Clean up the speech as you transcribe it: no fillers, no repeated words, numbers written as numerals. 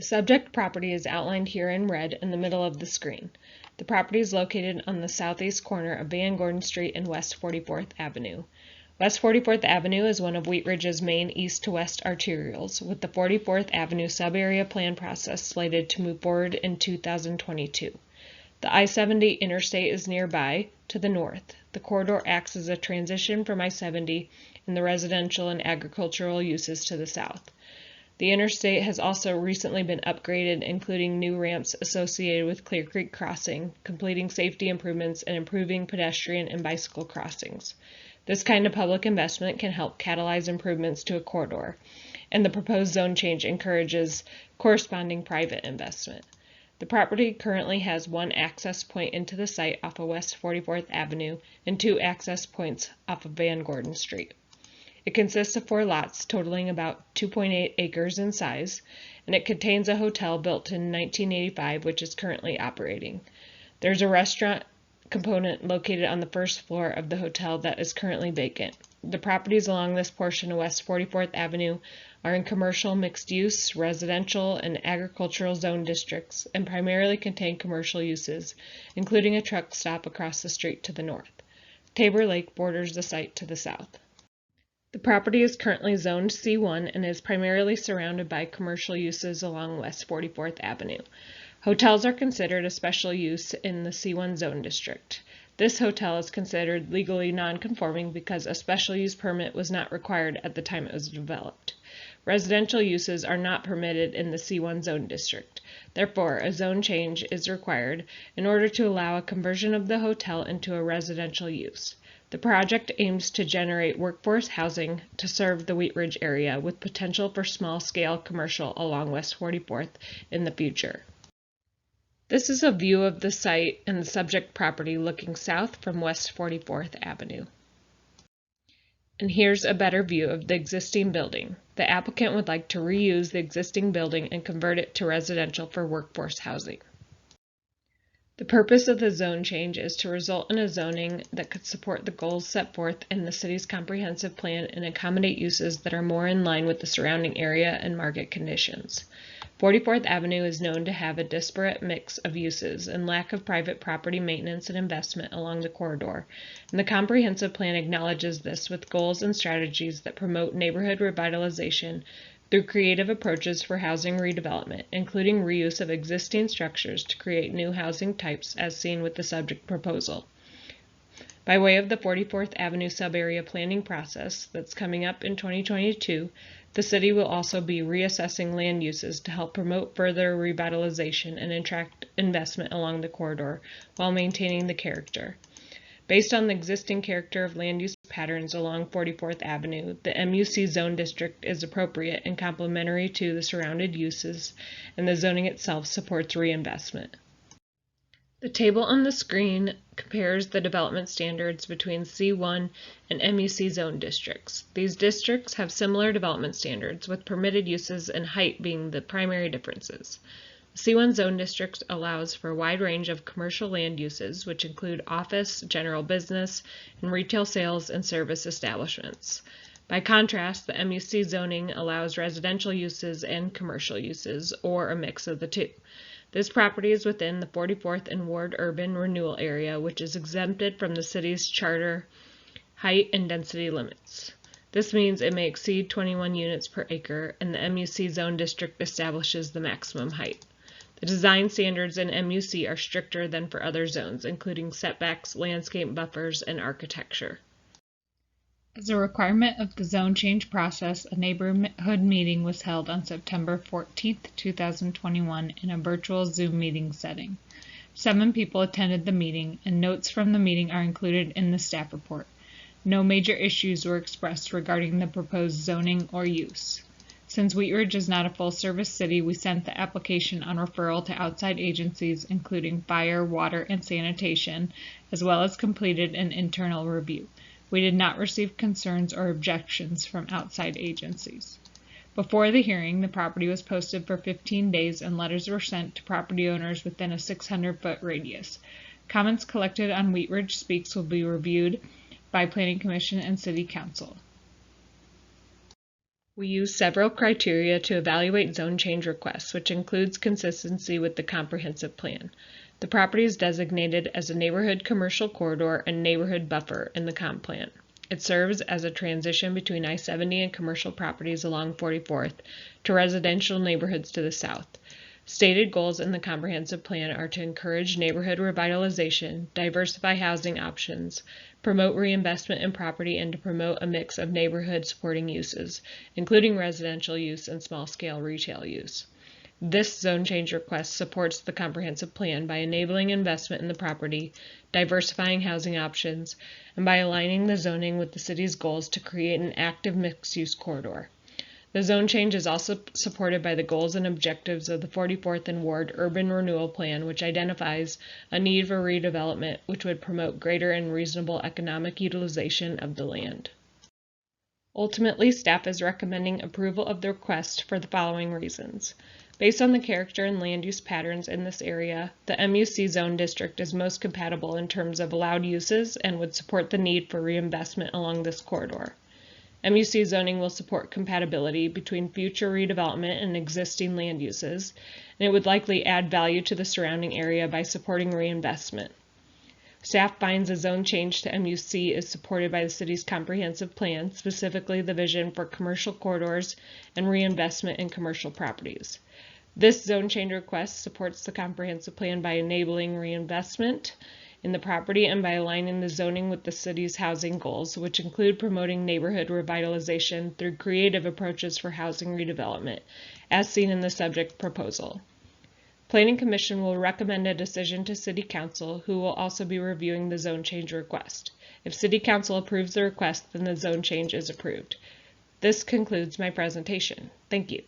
The subject property is outlined here in red in the middle of the screen. The property is located on the southeast corner of Van Gordon Street and West 44th Avenue. West 44th Avenue is one of Wheat Ridge's main east-to-west arterials, with the 44th Avenue sub-area plan process slated to move forward in 2022. The I-70 interstate is nearby, to the north. The corridor acts as a transition from I-70 and the residential and agricultural uses to the south. The interstate has also recently been upgraded, including new ramps associated with Clear Creek Crossing, completing safety improvements, and improving pedestrian and bicycle crossings. This kind of public investment can help catalyze improvements to a corridor, and the proposed zone change encourages corresponding private investment. The property currently has one access point into the site off of West 44th Avenue and two access points off of Van Gordon Street. It consists of 4 lots totaling about 2.8 acres in size, and it contains a hotel built in 1985 which is currently operating. There's a restaurant component located on the first floor of the hotel that is currently vacant. The properties along this portion of West 44th Avenue are in commercial, mixed-use, residential, and agricultural zone districts and primarily contain commercial uses, including a truck stop across the street to the north. Tabor Lake borders the site to the south. The property is currently zoned C1 and is primarily surrounded by commercial uses along West 44th Avenue. Hotels are considered a special use in the C1 zone district. This hotel is considered legally non-conforming because a special use permit was not required at the time it was developed. Residential uses are not permitted in the C1 zone district. Therefore, a zone change is required in order to allow a conversion of the hotel into a residential use. The project aims to generate workforce housing to serve the Wheat Ridge area with potential for small-scale commercial along West 44th in the future. This is a view of the site and the subject property looking south from West 44th Avenue. And here's a better view of the existing building. The applicant would like to reuse the existing building and convert it to residential for workforce housing. The purpose of the zone change is to result in a zoning that could support the goals set forth in the city's comprehensive plan and accommodate uses that are more in line with the surrounding area and market conditions. 44th Avenue is known to have a disparate mix of uses and lack of private property maintenance and investment along the corridor, and the comprehensive plan acknowledges this with goals and strategies that promote neighborhood revitalization through creative approaches for housing redevelopment, including reuse of existing structures to create new housing types as seen with the subject proposal. By way of the 44th Avenue sub-area planning process that's coming up in 2022, the city will also be reassessing land uses to help promote further revitalization and attract investment along the corridor while maintaining the character. Based on the existing character of land use patterns along 44th Avenue, the MUC zone district is appropriate and complementary to the surrounded uses, and the zoning itself supports reinvestment. The table on the screen compares the development standards between C1 and MUC zone districts. These districts have similar development standards, with permitted uses and height being the primary differences. The C1 zone district allows for a wide range of commercial land uses, which include office, general business, and retail sales and service establishments. By contrast, the MUC zoning allows residential uses and commercial uses, or a mix of the two. This property is within the 44th and Ward Urban Renewal Area, which is exempted from the city's charter height and density limits. This means it may exceed 21 units per acre, and the MUC zone district establishes the maximum height. The design standards in MUC are stricter than for other zones, including setbacks, landscape buffers, and architecture. As a requirement of the zone change process, a neighborhood meeting was held on September 14, 2021 in a virtual Zoom meeting setting. 7 people attended the meeting, and notes from the meeting are included in the staff report. No major issues were expressed regarding the proposed zoning or use. Since Wheat Ridge is not a full-service city, we sent the application on referral to outside agencies, including fire, water, and sanitation, as well as completed an internal review. We did not receive concerns or objections from outside agencies. Before the hearing, the property was posted for 15 days and letters were sent to property owners within a 600-foot radius. Comments collected on Wheat Ridge Speaks will be reviewed by Planning Commission and City Council. We use several criteria to evaluate zone change requests, which includes consistency with the comprehensive plan. The property is designated as a neighborhood commercial corridor and neighborhood buffer in the comp plan. It serves as a transition between I-70 and commercial properties along 44th to residential neighborhoods to the south. Stated goals in the comprehensive plan are to encourage neighborhood revitalization, diversify housing options, promote reinvestment in property, and to promote a mix of neighborhood supporting uses, including residential use and small-scale retail use. This zone change request supports the comprehensive plan by enabling investment in the property, diversifying housing options, and by aligning the zoning with the city's goals to create an active mixed-use corridor. The zone change is also supported by the goals and objectives of the 44th and Ward Urban Renewal Plan, which identifies a need for redevelopment which would promote greater and reasonable economic utilization of the land. Ultimately, staff is recommending approval of the request for the following reasons. Based on the character and land use patterns in this area, the MUC zone district is most compatible in terms of allowed uses and would support the need for reinvestment along this corridor. MUC zoning will support compatibility between future redevelopment and existing land uses, and it would likely add value to the surrounding area by supporting reinvestment. Staff finds a zone change to MUC is supported by the city's comprehensive plan, specifically the vision for commercial corridors and reinvestment in commercial properties. This zone change request supports the comprehensive plan by enabling reinvestment in the property and by aligning the zoning with the city's housing goals, which include promoting neighborhood revitalization through creative approaches for housing redevelopment, as seen in the subject proposal. Planning Commission will recommend a decision to City Council, who will also be reviewing the zone change request. If City Council approves the request, then the zone change is approved. This concludes my presentation. Thank you.